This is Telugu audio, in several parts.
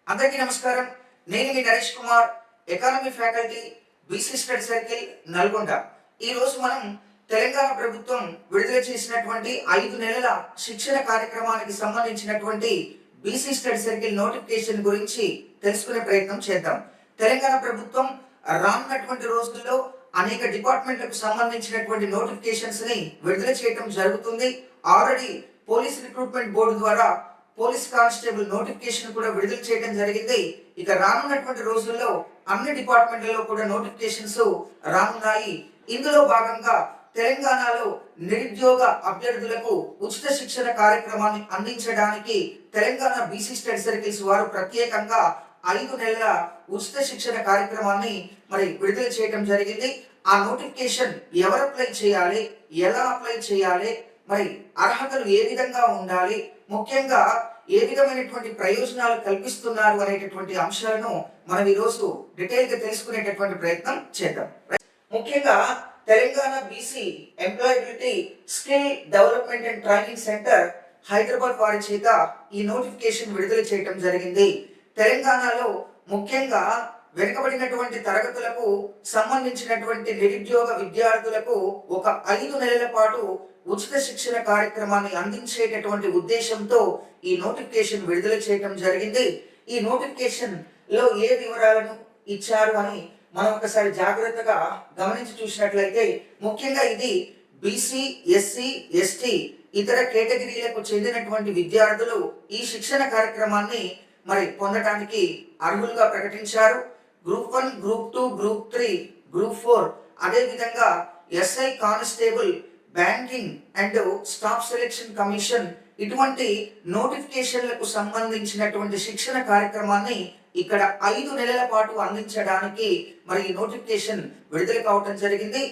అందరికీ నమస్కారం. నేను మీ Naresh Kumar, economy faculty, BC study circle, Nalgonda. ఈ రోజు మనం తెలంగాణ ప్రభుత్వం విడుదల చేసినటువంటి 5 నెలల శిక్షణ కార్యక్రమానికి సంబంధించినటువంటి బీసీ స్టడీ సర్కిల్ నోటిఫికేషన్ గురించి తెలుసుకునే ప్రయత్నం చేద్దాం. తెలంగాణ ప్రభుత్వం రానున్నటువంటి రోజుల్లో అనేక డిపార్ట్మెంట్లకు సంబంధించినటువంటి నోటిఫికేషన్స్ ని విడుదల చేయడం జరుగుతుంది. ఆల్రెడీ పోలీస్ రిక్రూట్మెంట్ బోర్డు ద్వారా పోలీస్ కానిస్టేబుల్ నోటిఫికేషన్ కూడా విడుదల చేయడం జరిగింది. ఇక రానున్నటువంటి రోజుల్లో అన్ని డిపార్ట్మెంట్లలో కూడా నోటిఫికేషన్స్ రానున్నాయి. ఇందులో భాగంగా తెలంగాణలో నిరుద్యోగ అభ్యర్థులకు ఉచిత శిక్షణ కార్యక్రమాన్ని అందించడానికి తెలంగాణ బీసీ స్టడీ సర్కిల్స్ వారు ప్రత్యేకంగా 5 నెలల ఉచిత శిక్షణ కార్యక్రమాన్ని విడుదల చేయడం జరిగింది. ఆ నోటిఫికేషన్ ఎవరు అప్లై చేయాలి, ఎలా అప్లై చేయాలి, అర్హతలు ఏ విధంగా ఉండాలి, ముఖ్యంగా ఏ విధమైనటువంటి ప్రయోజనాలు కల్పిస్తున్నారు అనేటటువంటి అంశాలను మనం ఈరోజు డీటెయిల్ గా తెలుసుకునేటటువంటి ప్రయత్నం చేద్దాం. ముఖ్యంగా Telangana BC employability skill development and training centre Hyderabad వారి చేత ఈ నోటిఫికేషన్ విడుదల చేయడం జరిగింది. తెలంగాణలో ముఖ్యంగా వెనుకబడినటువంటి తరగతులకు సంబంధించినటువంటి నిరుద్యోగ విద్యార్థులకు ఒక 5 నెలల పాటు ఉచిత శిక్షణ కార్యక్రమాన్ని అందించేటటువంటి ఉద్దేశంతో ఈ నోటిఫికేషన్ విడుదల చేయడం జరిగింది. ఈ నోటిఫికేషన్ లో ఏ వివరాలను ఇచ్చారు అని మనం ఒకసారి జాగ్రత్తగా గమనించి చూసినట్లయితే ముఖ్యంగా ఇది బీసీ, ఎస్సీ, ఎస్టీ ఇతర కేటగిరీలకు చెందినటువంటి విద్యార్థులు ఈ శిక్షణ కార్యక్రమాన్ని పొందడానికి అర్హులుగా ప్రకటించారు. గ్రూప్ 1, గ్రూప్ 2, గ్రూప్ 3, గ్రూప్ 4 అదే విధంగా SI constable, banking and staff selection commission ఇటువంటి నోటిఫికేషన్లకు సంబంధించినటువంటి శిక్షణ కార్యక్రమాన్ని ఇక్కడ 5 నెలల పాటు అందించడానికి ఈ నోటిఫికేషన్ విడుదల కావడం జరిగింది.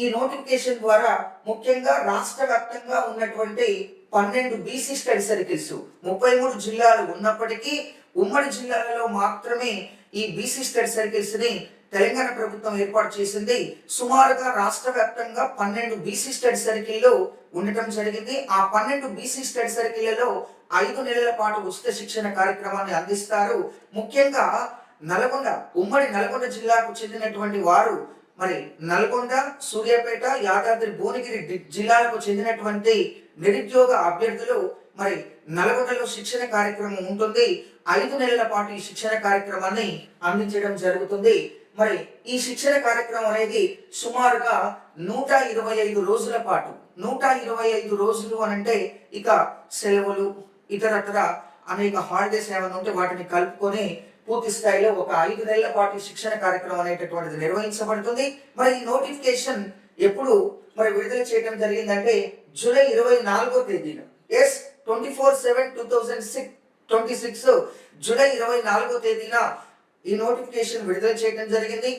ఈ నోటిఫికేషన్ ద్వారా ముఖ్యంగా రాష్ట్ర వ్యాప్తంగా ఉన్నటువంటి 12 బీసీ స్టడీ సర్కిల్స్ 33 జిల్లాలు ఉన్నప్పటికీ ఉమ్మడి జిల్లాలలో మాత్రమే ఈ బీసీ స్టడీ సర్కిల్స్ ని తెలంగాణ ప్రభుత్వం ఏర్పాటు చేసింది. సుమారుగా రాష్ట్ర వ్యాప్తంగా 12 బీసీ స్టడీ సర్కిల్లో ఉండటం జరిగింది. ఆ 12 బీసీ స్టడీ సర్కిళ్లలో 5 నెలల పాటు ఉచిత శిక్షణ కార్యక్రమాన్ని అందిస్తారు. ముఖ్యంగా నల్గొండ, ఉమ్మడి నల్గొండ జిల్లాకు చెందినటువంటి వారు నల్గొండ, సూర్యాపేట, యాదాద్రి భువనగిరి జిల్లాలకు చెందినటువంటి నిరుద్యోగ అభ్యర్థులు నల్గొండలో శిక్షణ కార్యక్రమం ఉంటుంది. 5 నెలల పాటు ఈ శిక్షణ కార్యక్రమాన్ని అందించడం జరుగుతుంది. ఈ శిక్షణ కార్యక్రమం అనేది సుమారుగా 125 రోజుల పాటు, 125 రోజులు అనంటే ఇక సెలవులు ఇతరత్ర అనేక హాలిడేస్ ఏమైనా ఉంటే వాటిని కలుపుకొని పూర్తి స్థాయిలో ఒక 5 నెలల పాటు శిక్షణ కార్యక్రమం అనేటటువంటిది నిర్వహించబడుతుంది. ఈ నోటిఫికేషన్ ఎప్పుడు విడుదల చేయడం జరిగిందంటే జూలై 24వ తేదీన 24/7/2026 జూలై 24వ తేదీన ఈ నోటిఫికేషన్ విడుదల చేయడం జరిగింది.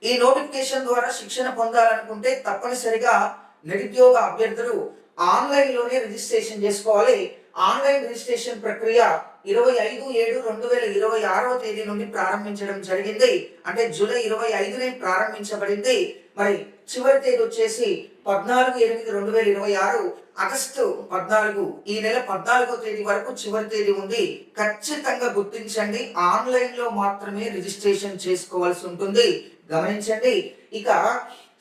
ఈ నోటిఫికేషన్ ద్వారా శిక్షణ పొందాలనుకుంటే తప్పనిసరిగా నిరుద్యోగ అభ్యర్థులు ఆన్లైన్ లోనే రిజిస్ట్రేషన్ చేసుకోవాలి. ఆన్లైన్ రిజిస్ట్రేషన్ ప్రక్రియ 25/7/2026వ తేదీ నుండి ప్రారంభించడం జరిగింది. అంటే జూలై 25నే ప్రారంభించబడింది. చివరి తేదీ వచ్చేసి 14/8/2026, ఆగస్టు 14, ఈ నెల 14వ తేదీ వరకు చివరి తేదీ ఉంది. ఖచ్చితంగా గుర్తించండి, ఆన్లైన్ లో మాత్రమే రిజిస్ట్రేషన్ చేసుకోవాల్సి ఉంటుంది. గమనించండి. ఇక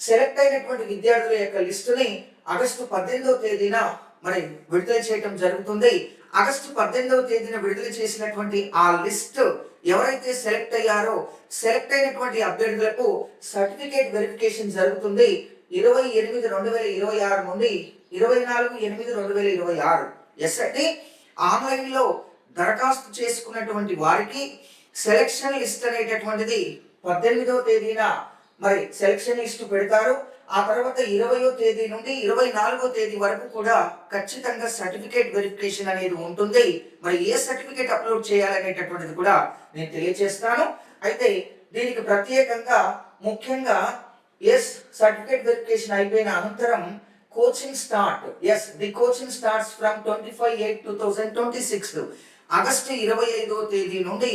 సెలెక్ట్ అయినటువంటి విద్యార్థుల యొక్క లిస్టుని ఆగస్టు 18వ తేదీన విడుదల చేయడం జరుగుతుంది. ఆగస్టు 18వ తేదీన విడుదల చేసినటువంటి ఆ లిస్ట్ ఎవరైతే సెలెక్ట్ అయ్యారో సెలెక్ట్ అయినటువంటి అభ్యర్థులకు సర్టిఫికేట్ వెరిఫికేషన్ జరుగుతుంది. 28/2026 నుండి 24/8/2026 అంటే ఆన్లైన్ లో దరఖాస్తు చేసుకున్నటువంటి వారికి సెలక్షన్ లిస్ట్ అనేటటువంటిది 18వ తేదీన సెలక్షన్ లిస్ట్ పెడతారు. ఆ తర్వాత 20వ తేదీ నుండి 24వ తేదీ వరకు కూడా ఖచ్చితంగా సర్టిఫికేట్ వెరిఫికేషన్ అనేది ఉంటుంది. ఏ సర్టిఫికేట్ అప్లోడ్ చేయాలనేటటువంటిది కూడా నేను తెలియజేస్తాను. అయితే దీనికి ప్రత్యేకంగా ముఖ్యంగా సర్టిఫికేట్ వెరిఫికేషన్ అయిపోయిన అనంతరం coaching start. The coaching starts from 25/8/2026 August 25వ తేదీ నుండి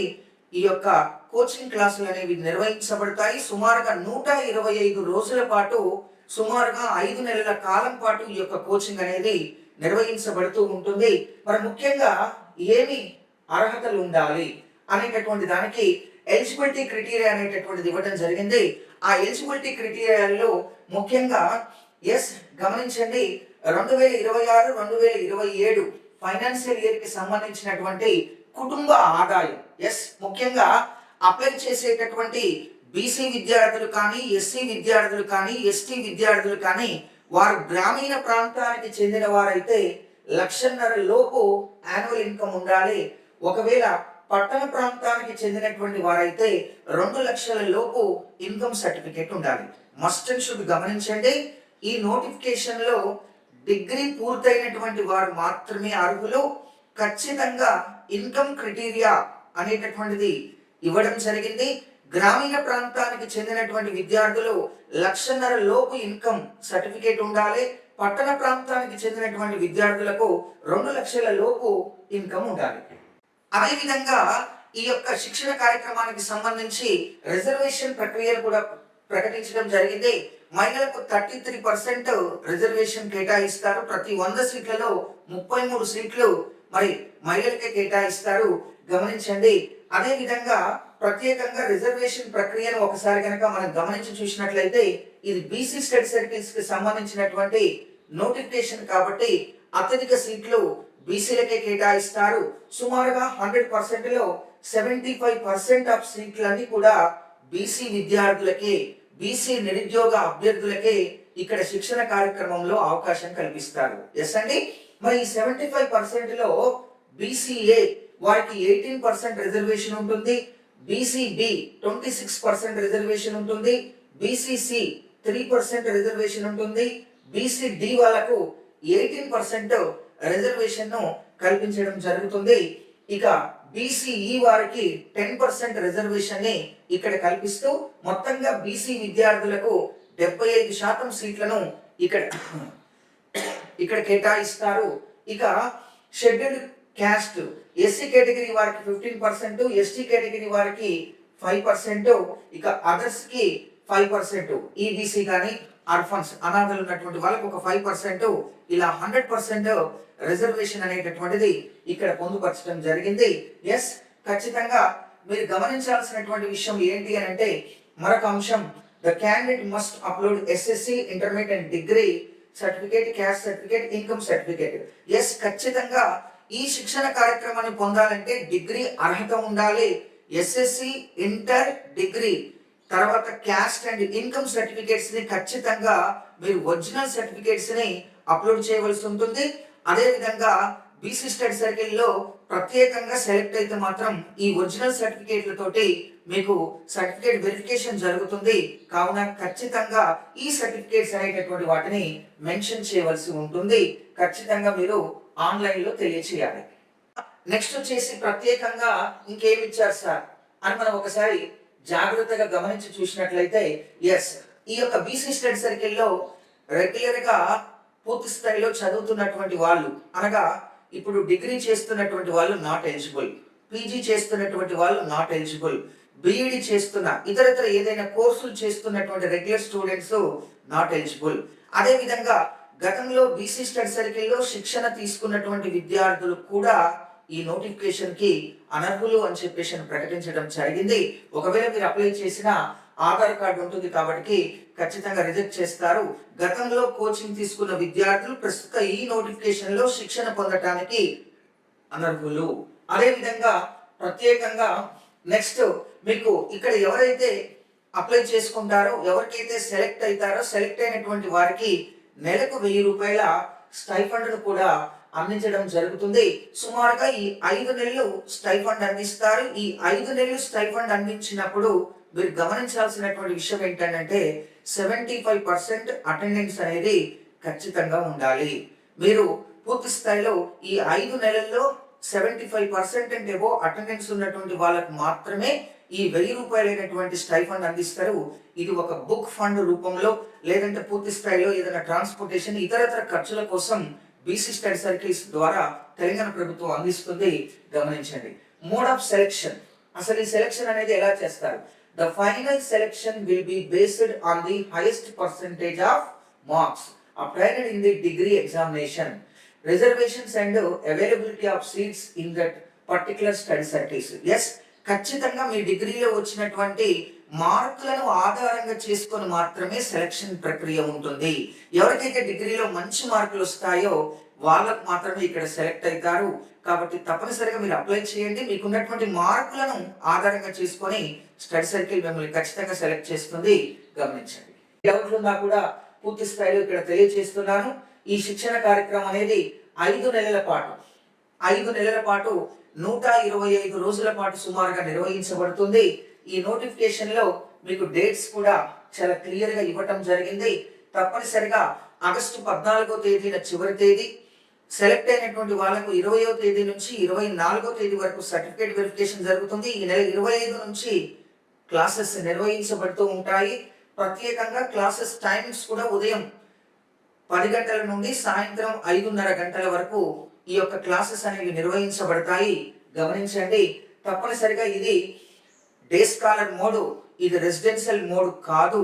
ఈ యొక్క కోచింగ్ క్లాసులు అనేవి నిర్వహించబడతాయి. సుమారుగా 125 రోజుల పాటు, సుమారుగా 5 నెలల కాలం పాటు ఈ యొక్క కోచింగ్ అనేది నిర్వహించబడుతూ ఉంటుంది. ముఖ్యంగా ఏమి అర్హతలు ఉండాలి అనేటటువంటి దానికి ఎలిజిబిలిటీ క్రైటీరియా అనేటటువంటిది ఇవ్వడం జరిగింది. ఆ ఎలిజిబిలిటీ క్రైటీరియాలో ముఖ్యంగా గమనించండి, 2026-2027 ఫైనాన్షియల్ ఇయర్ కి సంబంధించినటువంటి కుటుంబ ఆదాయం ముఖ్యంగా అప్లై చేసేటటువంటి బీసీ విద్యార్థులు కానీ, ఎస్సీ విద్యార్థులు కానీ, ఎస్టీ విద్యార్థులు కానీ వారు గ్రామీణ ప్రాంతానికి చెందిన వారైతే 1,50,000 లోపు యాన్యువల్ ఇన్కమ్ ఉండాలి. ఒకవేళ పట్టణ ప్రాంతానికి చెందినటువంటి వారైతే 2 లక్షల లోపు ఇన్కమ్ సర్టిఫికేట్ ఉండాలి. మస్ట్ అండ్ షుడ్ గమనించండి, ఈ నోటిఫికేషన్ లో డిగ్రీ పూర్తయినటువంటి వారు మాత్రమే అర్హులు. ఖచ్చితంగా ఇన్కమ్ క్రైటీరియా అనేటటువంటిది ఇవ్వడం జరిగింది. గ్రామీణ ప్రాంతానికి చెందినటువంటి విద్యార్థులు 1,50,000 లోపు ఇన్కమ్ సర్టిఫికేట్ ఉండాలి. పట్టణ ప్రాంతానికి చెందినటువంటి విద్యార్థులకు 2 లక్షల లోపు ఇన్కమ్ ఉండాలి. అదేవిధంగా ఈ యొక్క శిక్షణ కార్యక్రమానికి సంబంధించి రిజర్వేషన్ ప్రక్రియలు కూడా ప్రకటించడం జరిగింది. మహిళలకు 33% రిజర్వేషన్ కేటాయిస్తారు. ప్రతి 100 సీట్లలో 33 సీట్లు మరి మహిళలకే కేటాయిస్తారు. గమనించండి. అదే విధంగా ప్రత్యేకంగా రిజర్వేషన్ ప్రక్రియను ఒకసారి కనుక మనం గమనించి చూసినట్లయితే ఇది బీసీ స్టడీ సర్కిల్స్ కి సంబంధించినటువంటి నోటిఫికేషన్ కాబట్టి అత్యధిక సీట్లు బీసీలకే కేటాయిస్తారు. సుమారుగా 100% లో 75% ఆఫ్ సీట్లన్నీ కూడా బీసీ విద్యార్థులకే, బీసీ నిరుద్యోగ అభ్యర్థులకే ఇక్కడ శిక్షణ కార్యక్రమంలో అవకాశం కల్పిస్తారు. అండి. మరి 75% లో బీసీఏ వారికి 18% రిజర్వేషన్ ఉంటుంది. బీసీబి 26% రిజర్వేషన్ ఉంటుంది. బీసీసి 3% రిజర్వేషన్ ఉంటుంది. బీసీడి వాళ్ళకు 18% రిజర్వేషన్ ను కల్పించడం జరుగుతుంది. ఇక బీసీఈ వారికి 10% రిజర్వేషన్ ని ఇక్కడ కల్పిస్తూ మొత్తంగా బీసీ విద్యార్థులకు 75% సీట్లను ఇక్కడ కేటాయిస్తారు. ఇక షెడ్యూల్డ్ క్యాస్ట్ ఎస్సీ కేటగిరీ వారికి 15%, ఎస్టీ కేటగిరీ వారికి 5%, ఇక అదర్స్ కి 5%, ఈబీసీ కానీ ఆర్ఫన్స్ అనాథలు ఉన్నటువంటి వాళ్ళకి ఒక 5%, ఇలా 100% రిజర్వేషన్ అనేటటువంటిది ఇక్కడ పొందుపరచడం జరిగింది. ఖచ్చితంగా మీరు గమనించాల్సినటువంటి విషయం ఏంటి అని అంటే మరొక అంశం, the candidate must upload SSC intermediate degree certificate, caste certificate, income certificate. ఖచ్చితంగా ఈ శిక్షణ కార్యక్రమాన్ని పొందాలంటే డిగ్రీ అర్హత ఉండాలి. ఎస్ఎస్సి, ఇంటర్, డిగ్రీ, తర్వాత క్యాస్ట్ అండ్ ఇన్కమ్ సర్టిఫికేట్స్ ని ఖచ్చితంగా మీరు ఒరిజినల్ సర్టిఫికేట్స్ ని అప్లోడ్ చేయవలసి ఉంటుంది. అదే విధంగా బీసీ స్టడీ సర్కిల్ లో ప్రత్యేకంగా సెలెక్ట్ అయితే మాత్రం ఈ ఒరిజినల్ సర్టిఫికేట్లతోటి మీకు సర్టిఫికేట్ వెరిఫికేషన్ జరుగుతుంది. కావున ఖచ్చితంగా ఈ సర్టిఫికేట్స్ అనేటటువంటి వాటిని మెన్షన్ చేయవలసి ఉంటుంది. ఖచ్చితంగా మీరు ఆన్లైన్ లో తెలియచేయాలి. నెక్స్ట్ వచ్చేసి ప్రత్యేకంగా ఇంకేమి ఇచ్చారు సార్ అని మనం ఒకసారి జాగ్రత్తగా గమనించి చూసినట్లయితే ఈ యొక్క బీసీ స్టడీ సర్కిల్ లో రెగ్యులర్ గా పూర్తి స్థాయిలో చదువుతున్నటువంటి వాళ్ళు, అనగా ఇప్పుడు డిగ్రీ చేస్తున్నటువంటి వాళ్ళు నాట్ ఎలిజిబుల్, పీజీ చేస్తున్నటువంటి వాళ్ళు నాట్ ఎలిజిబుల్, బీఈడి చేస్తున్న ఇతరత్ర ఏదైనా కోర్సులు చేస్తున్నటువంటి రెగ్యులర్ స్టూడెంట్స్ నాట్ ఎలిజిబుల్. అదే విధంగా గతంలో బీసీ స్టడీ సర్కిల్ లో శిక్షణ తీసుకున్నటువంటి విద్యార్థులు కూడా ఈ నోటిఫికేషన్ కి అనర్హులు అని చెప్పేసి ప్రకటించడం జరిగింది. ఒకవేళ మీరు అప్లై చేసిన ఆధార్ కార్డు ఉంటుంది కాబట్టి ఖచ్చితంగా రిజెక్ట్ చేస్తారు. గతంలో కోచింగ్ తీసుకున్న విద్యార్థులు ప్రస్తుత ఈ నోటిఫికేషన్ లో శిక్షణ పొందటానికి అనర్హులు. అదే విధంగా ప్రత్యేకంగా నెక్స్ట్ మీకు ఇక్కడ ఎవరైతే అప్లై చేసుకుంటారో, ఎవరికైతే సెలెక్ట్ అవుతారో, సెలెక్ట్ అయినటువంటి వారికి నెలకు 1000 రూపాయల స్టైఫండ్ ను కూడా అందించడం జరుగుతుంది. సుమారుగా ఈ 5 నెలలు స్టైఫండ్ అందిస్తారు. ఈ 5 నెలలు స్టైఫండ్ అందించినప్పుడు మీరు గమనించాల్సినటువంటి విషయం ఏంటంటే 75% అటెండెన్స్ అనేది ఖచ్చితంగా ఉండాలి. మీరు పూర్తి స్థాయిలో ఈ 5 నెలల్లో 75% అంటే అటెండెన్స్ ఉన్నటువంటి వాళ్ళకు మాత్రమే ఈ 1000 రూపాయలైనటువంటి స్టైఫండ్ అందిస్తారు. ఇది ఒక బుక్ ఫండ్ రూపంలో లేదంటే పూర్తి స్థాయిలో ఏదైనా ట్రాన్స్పోర్టేషన్ ఇతరత్ర ఖర్చుల కోసం బీసీ స్టడీ సర్కిల్స్ ద్వారా తెలంగాణ ప్రభుత్వం అందిస్తుంది. గమనించండి. మోడ్ ఆఫ్ సెలెక్షన్, అసలు ఈ సెలెక్షన్ అనేది ఎలా చేస్తారు? The final selection will be based on the highest percentage of marks obtained in the degree examination. Reservations and availability of seats in that particular study circles. Yes, ఖచ్చితంగా మీ డిగ్రీలో వచ్చినటువంటి మార్కులను ఆధారంగా చేసుకొని మాత్రమే సెలక్షన్ ప్రక్రియ ఉంటుంది. ఎవరికైతే డిగ్రీలో మంచి మార్కులు వస్తాయో వాళ్ళకు మాత్రమే ఇక్కడ సెలెక్ట్ అవుతారు. కాబట్టి తప్పనిసరిగా మీరు అప్లై చేయండి. మీకున్నటువంటి మార్కులను ఆధారంగా చేసుకొని స్టడీ సర్కిల్ మిమ్మల్ని ఖచ్చితంగా సెలెక్ట్ చేస్తుంది, గమనించండి. డౌట్లు ఉన్నా కూడా పూర్తి స్థాయిలో ఇక్కడ తెలియజేస్తున్నాను. ఈ శిక్షణ కార్యక్రమం అనేది 5 నెలల పాటు 125 రోజుల పాటు సుమారుగా నిర్వహించబడుతుంది. ఈ నోటిఫికేషన్ లో మీకు డేట్స్ కూడా చాలా క్లియర్ గా ఇవ్వటం జరిగింది. తప్పనిసరిగా ఆగస్టు 14వ తేదీన చివరి తేదీ. సెలెక్ట్ అయినటువంటి వాళ్ళకు 20వ తేదీ నుంచి 24వ తేదీ వరకు సర్టిఫికేట్ వెరిఫికేషన్ జరుగుతుంది. ఈ నెల 25 నుంచి క్లాసెస్ నిర్వహించబడుతూ ఉంటాయి. ప్రత్యేకంగా క్లాసెస్ టైమింగ్స్ కూడా ఉదయం 10 గంటల నుండి సాయంత్రం 5:30 గంటల వరకు ఈ యొక్క క్లాసెస్ అనేవి నిర్వహించబడతాయి, గమనించండి. తప్పనిసరిగా ఇది డే స్కాలర్ మోడ్, ఇది రెసిడెన్షియల్ మోడ్ కాదు.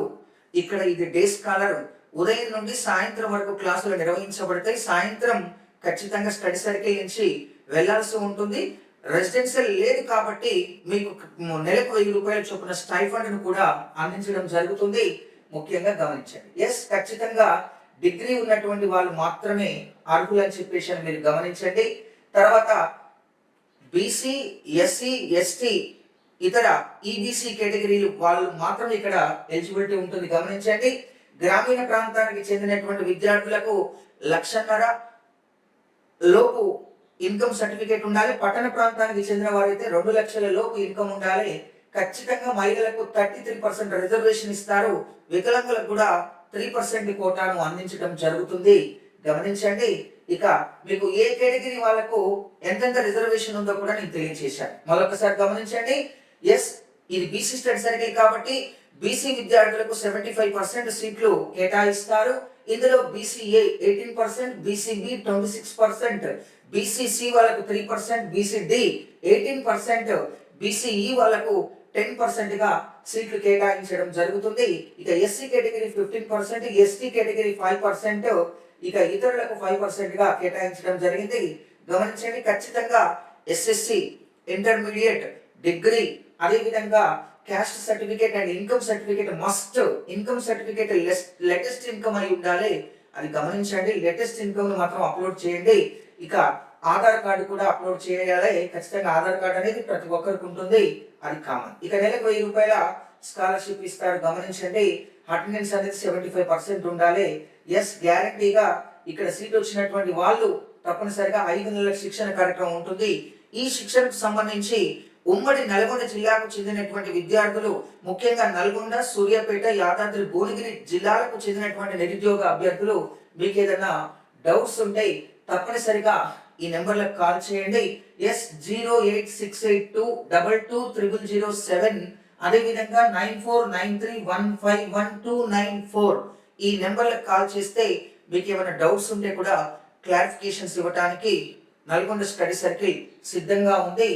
ఇక్కడ ఇది డే స్కాలర్. ఉదయం నుండి సాయంత్రం వరకు క్లాసులు నిర్వహించబడతాయి. సాయంత్రం ఖచ్చితంగా స్టడీ సర్కిల్ నుంచి వెళ్లాల్సి ఉంటుంది. రెసిడెన్షియల్ లేదు కాబట్టి మీకు నెలకు 1000 రూపాయల చొప్పున స్టైఫండ్ కూడా అందించడం జరుగుతుంది, ముఖ్యంగా గమనించండి. ఎస్, ఖచ్చితంగా డిగ్రీ ఉన్నటువంటి వాళ్ళు మాత్రమే అర్హులు అని చెప్పేసి మీరు గమనించండి. తర్వాత బీసీ, ఎస్సీ, ఎస్టీ, ఇతర ఈబీసీ కేటగిరీలు వాళ్ళు మాత్రం ఇక్కడ ఎలిజిబిలిటీ ఉంటుంది, గమనించండి. గ్రామీణ ప్రాంతానికి చెందినటువంటి విద్యార్థులకు 1,50,000 లోపు ఇన్కమ్ సర్టిఫికేట్ ఉండాలి. పట్టణ ప్రాంతానికి చెందిన వారైతే 2 లక్షల లోపు ఇన్కమ్ ఉండాలి. ఖచ్చితంగా మహిళలకు 33% రిజర్వేషన్ ఇస్తారు. వికలాంగులకు కూడా 3% కోటాను అందించడం జరుగుతుంది, గమనించండి. ఇక మీకు ఏ కేటగిరీ వాళ్ళకు ఎంతెంత రిజర్వేషన్ ఉందో కూడా నేను తెలియజేశాను. మరొకసారి గమనించండి. ఎస్, ఇది బీసీ స్టడీ సర్కిల్ కాబట్టి బీసీ విద్యార్థులకు 75% సీట్లు కేటాయిస్తారు. ఇందులో బీసీఏ 18%, బీసీబీ 26%, బీసీసీ వాళ్ళకు 3%, బీసీడి 18%, బీసీఈ వాళ్ళకు 10% గా సీట్లు కేటాయించడం జరుగుతుంది. ఇక ఎస్సీ కేటగిరీ 15%, ఎస్టీ కేటగిరీ 5%, ఇక ఇతరులకు 5% గా కేటాయించడం జరిగింది, గమనించండి. ఖచ్చితంగా ఎస్ఎస్సి, ఇంటర్మీడియట్, డిగ్రీ, అదేవిధంగా caste certificate and income certificate must. Income certificate latest income అయి ఉండాలి, అది గమనించండి. లేటెస్ట్ ఇన్కమ్ ను మాత్రం అప్లోడ్ చేయండి. ఇక ఆధార్ కార్డు కూడా అప్లోడ్ చేయాలి. ఖచ్చితంగా ఆధార్ కార్డు అనేది ప్రతి ఒక్కరికి ఉంటుంది, అది కామన్. ఇక నెలకు 1000 రూపాయల స్కాలర్షిప్ ఇస్తారు, గమనించండి. అటెండెన్స్ అనేది 75% ఉండాలి. ఎస్, గ్యారంటీగా ఇక్కడ సీట్ వచ్చినటువంటి వాళ్ళు తప్పనిసరిగా 5 నెలల శిక్షణ కార్యక్రమం ఉంటుంది. ఈ శిక్షణకు సంబంధించి ఉమ్మడి నల్గొండ జిల్లాకు చెందినటువంటి విద్యార్థులు, ముఖ్యంగా నల్గొండ, సూర్యాపేట, యాదాద్రి భువనగిరి జిల్లాలకు చెందినటువంటి నిరుద్యోగ అభ్యర్థులు మీకు ఏదైనా డౌట్స్ ఉంటే తప్పనిసరిగా ఈ నెంబర్లకు కాల్ చేయండి. S0868222007, అదేవిధంగా 9493151294 ఈ నెంబర్లకు కాల్ చేస్తే మీకు ఏమైనా డౌట్స్ ఉంటే కూడా క్లారిఫికేషన్స్ ఇవ్వడానికి నల్గొండ స్టడీ సర్కిల్ సిద్ధంగా ఉంది.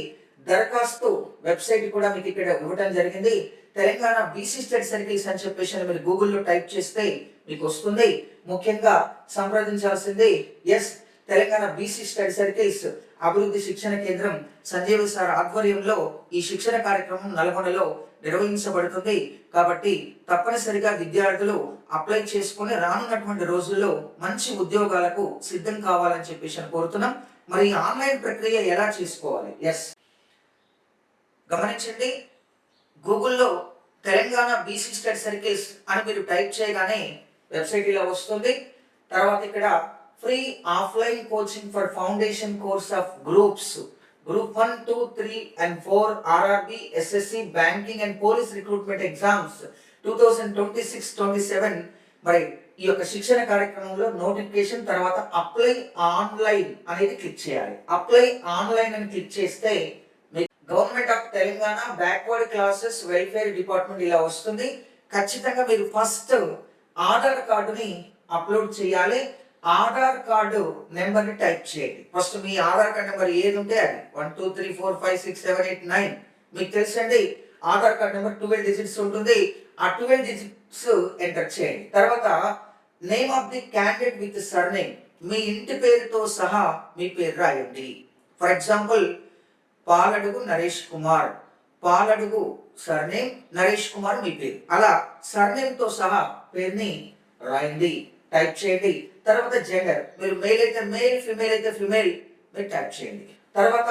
దరఖాస్తు వెబ్సైట్ కూడా మీకు ఇక్కడ ఇవ్వడం జరిగింది. తెలంగాణ బీసీ స్టడీ సర్కిల్స్ అని చెప్పేసి మీరు గూగుల్లో టైప్ చేస్తే మీకు వస్తుంది. ముఖ్యంగా సంప్రదించాల్సింది S Telangana BC study circles అభివృద్ధి శిక్షణ కేంద్రం సంజీవ్ సార్ ఆధ్వర్యంలో ఈ శిక్షణ కార్యక్రమం నల్గొండలో నిర్వహించబడుతుంది. కాబట్టి తప్పనిసరిగా విద్యార్థులు అప్లై చేసుకుని రానున్నటువంటి రోజుల్లో మంచి ఉద్యోగాలకు సిద్ధం కావాలని చెప్పేసి కోరుతున్నాం. మరి ఆన్లైన్ ప్రక్రియ ఎలా చేసుకోవాలి? ఎస్, గమనించండి. గూగుల్లో తెలంగాణ బీసీ స్టడీ సర్కిల్స్ అని మీరు టైప్ చేయగానే వెబ్సైట్ ఇలా వస్తుంది. తర్వాత ఇక్కడ free offline coaching for foundation course of groups, group 1, 2, 3 and 4 RRB, SSC, banking and police recruitment exams 2026-27. మరి ఈ యొక్క శిక్షణ కార్యక్రమంలో నోటిఫికేషన్ తర్వాత అప్లై ఆన్లైన్ అనేది క్లిక్ చేయాలి. అప్లై ఆన్లైన్ అని క్లిక్ చేస్తే government of Telangana backward classes welfare department ఇలా వస్తుంది. ఖచ్చితంగా మీరు ఫస్ట్ ఆధార్ కార్డుని అప్లోడ్ చేయాలి. ఆధార్ కార్డు నెంబర్ ని టైప్ చేయండి. ఫస్ట్ మీ ఆధార్ కార్డు నెంబర్ ఏది ఉంటే అది 1 2 3 4 5 6 7 8 9 మీకు తెలుసండి. ఆధార్ కార్డు నెంబర్ 12 డిజిట్స్ ఉంటుంది. ఆ 12 డిజిట్స్ ఎంటర్ చేయండి. తర్వాత name of the candidate with surname, మీ ఇంటి పేరుతో సహా మీ పేరు రాయండి. For example Paladugu Naresh Kumar. Paladugu surname, Naresh Kumar మీ పేరు. అలా సర్నేమ్ తో సహా పేరుని రాయండి, టైప్ చేయండి. తర్వాత జెండర్, మీరు మేల్ అయితే మేల్, ఫిమేల్ అయితే ఫిమేల్ మీరు టైప్ చేయండి. తర్వాత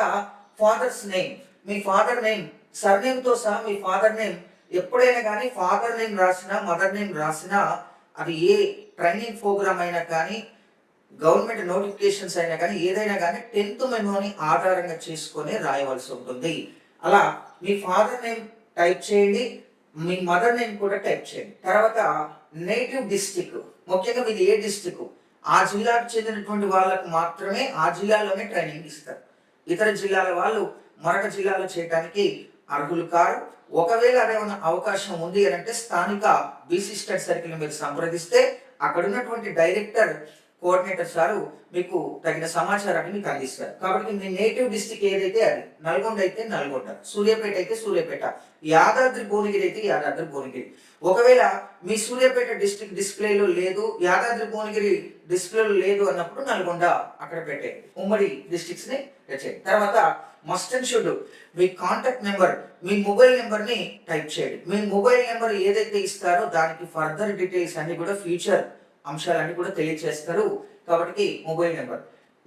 ఫాదర్స్ నేమ్, మీ ఫాదర్ నేమ్ సర్నేమ్ తో సహా మీ ఫాదర్ నేమ్. ఎప్పుడైనా కానీ ఫాదర్ నేమ్ రాసినా మదర్ నేమ్ రాసినా అది ఏ ట్రైనింగ్ ప్రోగ్రామ్ అయినా కానీ గవర్నమెంట్ నోటిఫికేషన్స్ అయినా కానీ ఏదైనా కానీ 10th మెమోని ఆధారంగా చేసుకొని రాయవలసి ఉంటుంది. అలా మీ ఫాదర్ నేమ్ టైప్ చేయండి, మీ మదర్ నేమ్ కూడా టైప్ చేయండి. తర్వాత నేటివ్ డిస్టిక్, ముఖ్యంగా మీది ఏ డిస్టిక్, ఆ జిల్లాకు చెందినటువంటి వాళ్ళకు మాత్రమే ఆ జిల్లాలోనే ట్రైనింగ్ ఇస్తారు. ఇతర జిల్లాల వాళ్ళు మరొక జిల్లాలో చేయడానికి అర్హులు కారు. ఒకవేళ అదేమన్నా అవకాశం ఉంది అని అంటే స్థానిక బీసీ స్టడీ సర్కిల్ మీరు సంప్రదిస్తే అక్కడ ఉన్నటువంటి డైరెక్టర్ కోఆర్డినేటర్ సారు మీకు తగిన సమాచారాన్ని మీకు అందిస్తారు. కాబట్టి మీ నేటివ్ డిస్టిక్ ఏదైతే అది, నల్గొండ అయితే నల్గొండ, సూర్యాపేట అయితే సూర్యాపేట, యాదాద్రి భువనగిరి అయితే యాదాద్రి భువనగిరి. ఒకవేళ మీ సూర్యాపేట డిస్టిక్ డిస్ప్లేలో లేదు, యాదాద్రి భువనగిరి డిస్ప్లేలో లేదు అన్నప్పుడు నల్గొండ అక్కడ పెట్టేయండి, ఉమ్మడి డిస్ట్రిక్ట్స్ ని పెట్టేయండి. తర్వాత must and should me contact number, me mobile number ని టైప్ చేయండి. మీ మొబైల్ నెంబర్ ఏదైతే ఇస్తారో దానికి ఫర్దర్ డీటెయిల్స్ అన్ని కూడా ఫ్యూచర్ అంశాలన్నీ కూడా తెలియజేస్తారు. కాబట్టి మొబైల్ నెంబర్,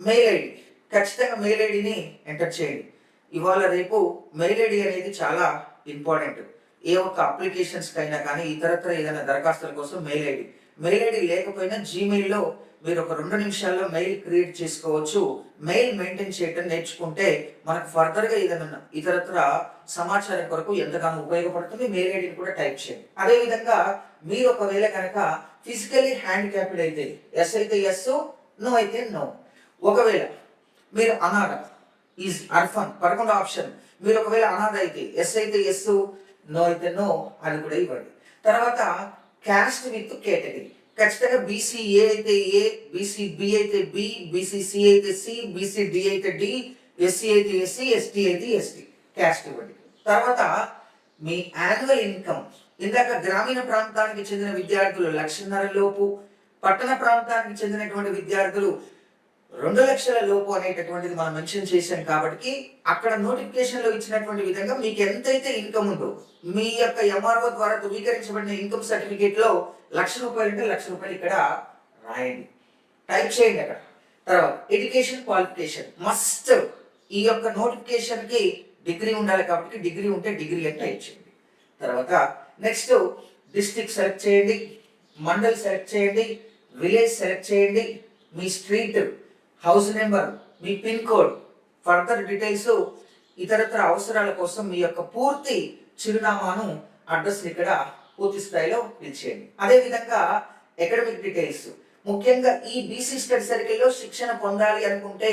మెయిల్ ఐడి, ఖచ్చితంగా మెయిల్ ఐడిని ఎంటర్ చేయండి. ఇవాళ రేపు మెయిల్ ఐడి అనేది చాలా ఇంపార్టెంట్. ఏ ఒక్క అప్లికేషన్స్ కైనా కానీ ఇతరత్ర ఏదైనా దరఖాస్తుల కోసం మెయిల్ ఐడి. మెయిల్ ఐడి లేకపోయినా జీమెయిల్లో మీరు ఒక 2 నిమిషాల్లో మెయిల్ క్రియేట్ చేసుకోవచ్చు. మెయిల్ మెయింటైన్ చేయడం నేర్చుకుంటే మనకు ఫర్దర్గా ఏదైనా ఇతరత్ర సమాచారం కొరకు ఎంతగానో ఉపయోగపడుతుంది. మెయిల్ ఐడిని కూడా టైప్ చేయండి. అదేవిధంగా మీరు ఒకవేళ కనుక ఫిజికల్లీ హ్యాండిక్యాప్డ్ అయితే ఎస్ అయితే ఎస్, నో అయితే నో. ఒకవేళ మీరు అనాథ ఈజ్ అర్ఫన్ 11వ ఆప్షన్, మీరు ఒకవేళ అనాథ అయితే ఎస్ అయితే ఎస్, నో అయితే నో, అది కూడా ఇవ్వండి. తర్వాత క్యాస్ట్ విత్ కేటగిరీ, ఖచ్చితంగా బీసీఏ అయితే ఏ, బీసీబీ అయితే బి, బీసీసీ అయితే సి, బీసీడి అయితే డి, ఎస్సీ అయితే ఎస్సీ, ఎస్టీ అయితే ఎస్టీ, క్యాస్ట్ ఇవ్వండి. తర్వాత మీ యాన్యువల్ ఇన్కమ్, ఇందాక గ్రామీణ ప్రాంతానికి చెందిన విద్యార్థులు 1,50,000 లోపు, పట్టణ ప్రాంతానికి చెందినటువంటి విద్యార్థులు 2 లక్షల లోపు అనేటటువంటిది మనం మెన్షన్ చేశాం. కాబట్టి అక్కడ నోటిఫికేషన్ లో ఇచ్చినటువంటి విధంగా మీకు ఎంతైతే ఇన్కమ్ ఉందో మీ యొక్క ఎంఆర్ఓ ద్వారా ధృవీకరించబడిన ఇన్కమ్ సర్టిఫికేట్ లో ₹1,00,000 అంటే ₹1,00,000 ఇక్కడ రాయండి, టైప్ చేయండి అక్కడ. తర్వాత ఎడ్యుకేషన్ క్వాలిఫికేషన్ మస్ట్, ఈ యొక్క నోటిఫికేషన్ కి డిగ్రీ ఉండాలి కాబట్టి డిగ్రీ ఉంటే డిగ్రీ అని టైప్ చేయండి. తర్వాత నెక్స్ట్ డిస్ట్రిక్ట్ సెలెక్ట్ చేయండి, మండల్ సెలెక్ట్ చేయండి, విలేజ్ సెలెక్ట్ చేయండి, మీ స్ట్రీట్, హౌస్ నెంబర్, మీ పిన్ కోడ్, ఫర్దర్ డీటెయిల్స్, ఇతరత్ర అవసరాల కోసం మీ యొక్క పూర్తి చిరునామాను అడ్రస్ ఇక్కడ పూర్తి స్థాయిలో ఇచ్చేయండి. అదేవిధంగా అకాడమిక్ డీటెయిల్స్, ముఖ్యంగా ఈ బీసీ స్టడీ సర్కిల్లో శిక్షణ పొందాలి అనుకుంటే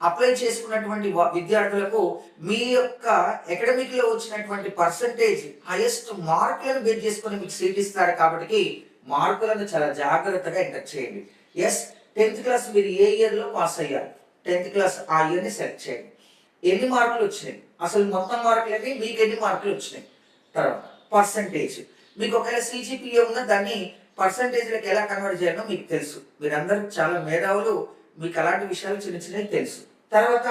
అప్లై చేసుకున్నటువంటి విద్యార్థులకు మీ యొక్క అకాడమిక్ లో వచ్చినటువంటి పర్సంటేజ్ హైయెస్ట్ మార్కులను బేస్ చేసుకుని మీకు సీట్ ఇస్తారు. కాబట్టి మార్కులను చాలా జాగ్రత్తగా ఎంటర్ చేయండి. ఎస్, 10th క్లాస్ మీరు ఏ ఇయర్ లో పాస్ అయ్యారు, 10th క్లాస్ ఆ ఇయర్ ని సెలెక్ట్ చేయండి. ఎన్ని మార్కులు వచ్చినాయి, అసలు మొత్తం మార్కులకి మీకు ఎన్ని మార్కులు వచ్చినాయి. తర్వాత పర్సంటేజ్, మీకు ఒకవేళ సిజిపిఏ ఉన్న దాన్ని పర్సంటేజ్లకు ఎలా కన్వర్ట్ చేయాలో మీకు తెలుసు. మీరందరూ చాలా మేధావులు, మీకు అలాంటి విషయాలు చిన్న చిన్నవి తెలుసు. తర్వాత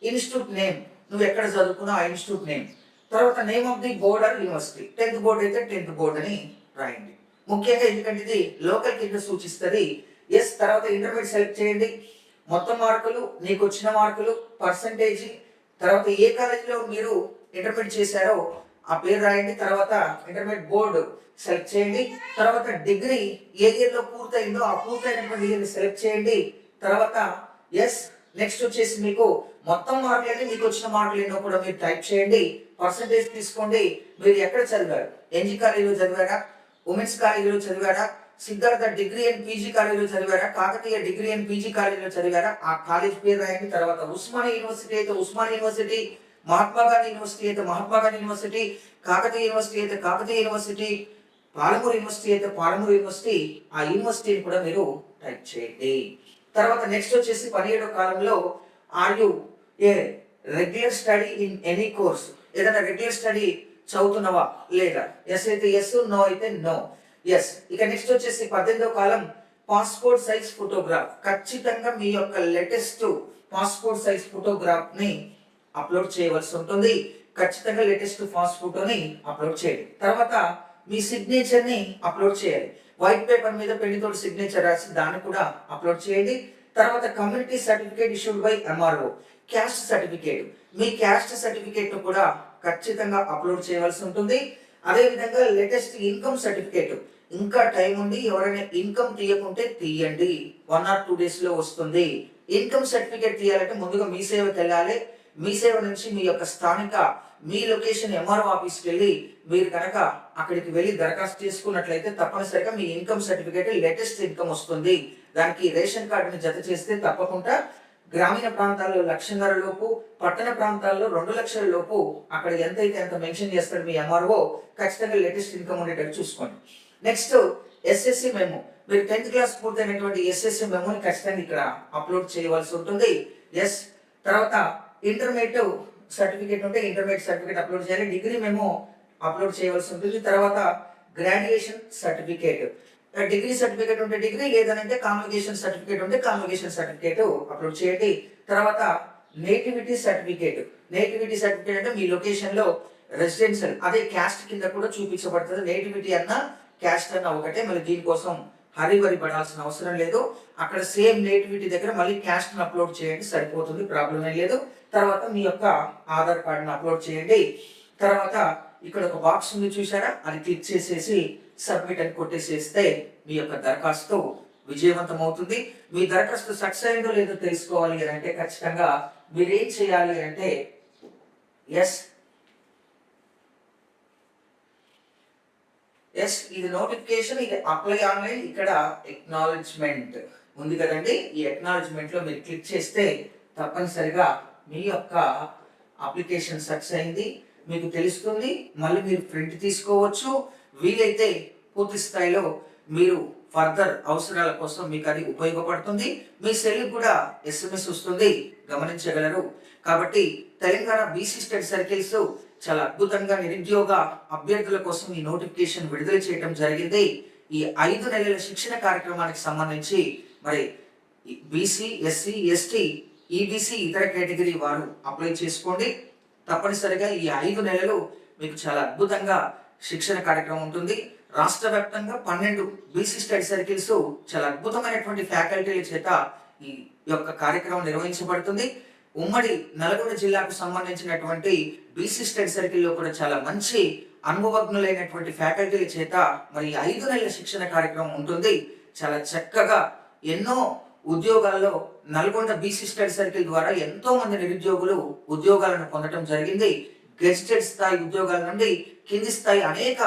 ఇన్స్టిట్యూట్ నేమ్, నువ్వు ఎక్కడ చదువుకున్నా ఆ ఇన్స్టిట్యూట్ నేమ్. తర్వాత name of the board are university, 10th board అయితే 10th బోర్డ్ అని రాయండి. ముఖ్యంగా ఎందుకంటే ఇది లోకల్ కింద సూచిస్తుంది. ఎస్, తర్వాత ఇంటర్మీడియట్ సెలెక్ట్ చేయండి, మొత్తం మార్కులు, నీకు వచ్చిన మార్కులు, పర్సంటేజ్, తర్వాత ఏ కాలేజీలో మీరు ఇంటర్మీడియట్ చేశారో ఆ పేరు రాయండి. తర్వాత ఇంటర్మీడియట్ బోర్డు సెలెక్ట్ చేయండి. తర్వాత డిగ్రీ ఏ ఇయర్ లో పూర్తయిందో ఆ పూర్తయినటువంటి ఇయర్ సెలెక్ట్ చేయండి. తర్వాత ఎస్, నెక్స్ట్ వచ్చేసి మీకు మొత్తం మార్కులు మీకు వచ్చిన మార్కులు ఎన్నో కూడా మీరు టైప్ చేయండి. పర్సంటేజ్ తీసుకోండి. మీరు ఎక్కడ చదివారు, ఎన్జీ కాలేజీలో చదివారా, ఉమెన్స్ కాలేజీలో చదివారా, సిద్ధార్థ డిగ్రీ అండ్ పీజీ కాలేజీలో చదివారా, కాకతీయ డిగ్రీ అండ్ పీజీ కాలేజీలో చదివారా, ఆ కాలేజ్ పేరు రాయండి. తర్వాత ఉస్మానియా యూనివర్సిటీ అయితే ఉస్మానియా యూనివర్సిటీ, మహాత్మా గాంధీ యూనివర్సిటీ అయితే మహాత్మా గాంధీ యూనివర్సిటీ, కాకతీయ యూనివర్సిటీ అయితే కాకతీయ యూనివర్సిటీ, పాలమూరు యూనివర్సిటీ అయితే పాలమూరు యూనివర్సిటీ, ఆ యూనివర్సిటీని కూడా మీరు టైప్ చేయండి. తర్వాత నెక్స్ట్ వచ్చేసి 17వ కాలంలో are you a regular study in any course, ఏదైనా రెగ్యులర్ స్టడీ చదువుతున్నావా లేదా, ఎస్ అయితే ఎస్, నో అయితే నో. ఎస్, ఇక నెక్స్ట్ వచ్చేసి 18వ కాలం పాస్పోర్ట్ సైజ్ ఫోటోగ్రాఫ్, ఖచ్చితంగా మీ యొక్క లేటెస్ట్ పాస్పోర్ట్ సైజ్ ఫోటోగ్రాఫ్ ని అప్లోడ్ చేయవలసి ఉంటుంది. ఖచ్చితంగా లేటెస్ట్ ఫాస్ట్ ఫోటోని అప్లోడ్ చేయండి. తర్వాత మీ సిగ్నేచర్ ని అప్లోడ్ చేయాలి. వైట్ పేపర్ మీద పెన్నుతో సిగ్నేచర్ రాసి దాన్ని కూడా అప్లోడ్ చేయండి. తర్వాత community certificate issued by MRO, caste certificate, me caste certificate కూడా ఖచ్చితంగా అప్లోడ్ చేయవలసి ఉంటుంది. అదే విధంగా లేటెస్ట్ ఇన్కమ్ సర్టిఫికేట్, ఇంకా టైం ఉంది, ఎవరైనా ఇన్కమ్ తీయకుంటే తీయండి, 1 or 2 days లో వస్తుంది. ఇన్కమ్ సర్టిఫికేట్ తీయాలంటే ముందుగా మీ సేవకి వెళ్ళాలి. మీ సేవ నుంచి మీ యొక్క స్థానిక మీ లొకేషన్ ఎంఆర్ఓ ఆఫీస్కి వెళ్ళి మీరు కనుక అక్కడికి వెళ్ళి దరఖాస్తు చేసుకున్నట్లయితే తప్పనిసరిగా మీ ఇన్కమ్ సర్టిఫికేట్ లేటెస్ట్ ఇన్కమ్ వస్తుంది. దానికి రేషన్ కార్డుని జత చేస్తే తప్పకుండా గ్రామీణ ప్రాంతాల్లో 1,50,000 లోపు, పట్టణ ప్రాంతాల్లో 2,00,000 లోపు అక్కడ ఎంతైతే అంత మెన్షన్ చేస్తాడు మీ ఎంఆర్ఓ, ఖచ్చితంగా లేటెస్ట్ ఇన్కమ్ ఉండేటట్టు చూసుకోండి. నెక్స్ట్ ఎస్ఎస్సి మెమో, మీరు 10th క్లాస్ పూర్తయినటువంటి ఎస్ఎస్సి మెమోని ఖచ్చితంగా ఇక్కడ అప్లోడ్ చేయవలసి ఉంటుంది. ఎస్. తర్వాత ఇంటర్మీడియట్ సర్టిఫికేట్ ఉంటే ఇంటర్మీడియట్ సర్టిఫికేట్ అప్లోడ్ చేయాలి. డిగ్రీ మెమో అప్లోడ్ చేయవలసి ఉంటుంది. తర్వాత గ్రాడ్యుయేషన్ సర్టిఫికేట్, డిగ్రీ సర్టిఫికేట్ ఉంటే డిగ్రీ, లేదనంటే కాన్వకేషన్ సర్టిఫికేట్ ఉంటే కాన్వకేషన్ సర్టిఫికేట్ అప్లోడ్ చేయండి. తర్వాత నేటివిటీ సర్టిఫికేట్, నేటివిటీ సర్టిఫికేట్ అంటే మీ లొకేషన్ లో రెసిడెన్షియల్, అదే క్యాస్ట్ కింద కూడా చూపించబడుతుంది. నేటివిటీ అన్న క్యాస్ట్ అన్న ఒకటే, మళ్ళీ దీనికోసం హరివరి పడాల్సిన అవసరం లేదు. అక్కడ సేమ్ నేటివిటీ దగ్గర మళ్ళీ క్యాస్ట్ అప్లోడ్ చేయండి, సరిపోతుంది, ప్రాబ్లం ఏం లేదు. తర్వాత మీ యొక్క ఆధార్ కార్డును అప్లోడ్ చేయండి. తర్వాత ఇక్కడ ఒక బాక్స్ ఉంది చూసారా, అది క్లిక్ చేసేసి సబ్మిట్ అని కొట్టేసేస్తే మీ యొక్క దరఖాస్తు విజయవంతం అవుతుంది. మీ దరఖాస్తు సక్సెస్ అయిందో లేదో తెలుసుకోవాలి అని అంటే ఖచ్చితంగా మీరు ఏం చేయాలి అంటే ఎస్ ఇది నోటిఫికేషన్, ఇది అప్లై ఆన్లైన్, ఇక్కడ ఎక్నాలెడ్జ్మెంట్ ఉంది కదండి. ఈ ఎక్నాలెడ్జ్మెంట్ లో మీరు క్లిక్ చేస్తే తప్పనిసరిగా మీ యొక్క అప్లికేషన్ సక్సెస్ అయింది మీకు తెలుస్తుంది. మళ్ళీ మీరు ప్రింట్ తీసుకోవచ్చు. వీలైతే పూర్తి స్థాయిలో మీరు ఫర్దర్ అవసరాల కోసం మీకు అది ఉపయోగపడుతుంది. మీ సెల్ కూడా SMS వస్తుంది, గమనించగలరు. కాబట్టి తెలంగాణ బీసీ స్టడీ సర్కిల్స్ చాలా అద్భుతంగా నిరుద్యోగ అభ్యర్థుల కోసం ఈ నోటిఫికేషన్ విడుదల చేయడం జరిగింది. ఈ 5 నెలల శిక్షణ కార్యక్రమానికి సంబంధించి మరి బీసీ, ఎస్సీ, ఎస్టీ, ఈబీసీ ఇతర కేటగిరీ వారు అప్లై చేసుకోండి. తప్పనిసరిగా ఈ 5 నెలలు మీకు చాలా అద్భుతంగా శిక్షణ కార్యక్రమం ఉంటుంది. రాష్ట్ర వ్యాప్తంగా 12 బీసీ స్టడీ సర్కిల్స్ చాలా అద్భుతమైనటువంటి ఫ్యాకల్టీల చేత ఈ యొక్క కార్యక్రమం నిర్వహించబడుతుంది. ఉమ్మడి నల్గొండ జిల్లాకు సంబంధించినటువంటి బీసీ స్టడీ సర్కిల్లో కూడా చాలా మంచి అనుభవజ్ఞులైనటువంటి ఫ్యాకల్టీల చేత మరి 5 నెలల శిక్షణ కార్యక్రమం ఉంటుంది. చాలా చక్కగా ఎన్నో ఉద్యోగాల్లో నల్గొండ బీసీ స్టడీ సర్కిల్ ద్వారా ఎంతో మంది నిరుద్యోగులు ఉద్యోగాలను పొందడం జరిగింది. గెజిటెడ్ స్థాయి ఉద్యోగాల నుండి కింది స్థాయి అనేక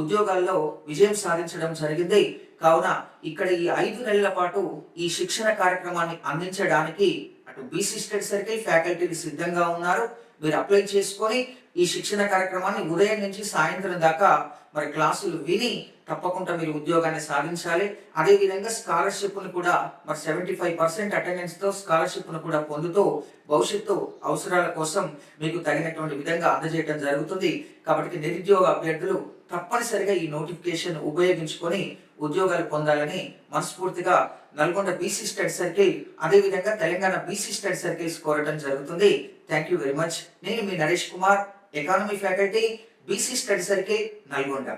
ఉద్యోగాల్లో విజయం సాధించడం జరిగింది. కావున ఇక్కడ ఈ 5 నెలల పాటు ఈ శిక్షణ కార్యక్రమాన్ని అందించడానికి అటు బీసీ స్టడీ సర్కిల్ ఫ్యాకల్టీలు సిద్ధంగా ఉన్నారు. మీరు అప్లై చేసుకొని ఈ శిక్షణ కార్యక్రమాన్ని ఉదయం నుంచి సాయంత్రం దాకా మరి క్లాసులు విని తప్పకుండా మీరు ఉద్యోగాన్ని సాధించాలి. అదే విధంగా స్కాలర్షిప్ ను కూడా మరి 75% అటెండెన్స్ తో స్కాలర్షిప్ ను కూడా పొందుతూ భవిష్యత్తు అవసరాల కోసం మీకు తగినటువంటి విధంగా అందజేయడం జరుగుతుంది. కాబట్టి నిరుద్యోగ అభ్యర్థులు తప్పనిసరిగా ఈ నోటిఫికేషన్ ఉపయోగించుకొని ఉద్యోగాలు పొందాలని మనస్ఫూర్తిగా నల్గొండ బీసీ స్టడీ సర్కిల్, అదే విధంగా తెలంగాణ బీసీ స్టడీ సర్కిల్స్ కోరడం జరుగుతుంది. Thank you very much. నేను మీ Naresh Kumar, economy faculty, BC study circle, Nalgonda.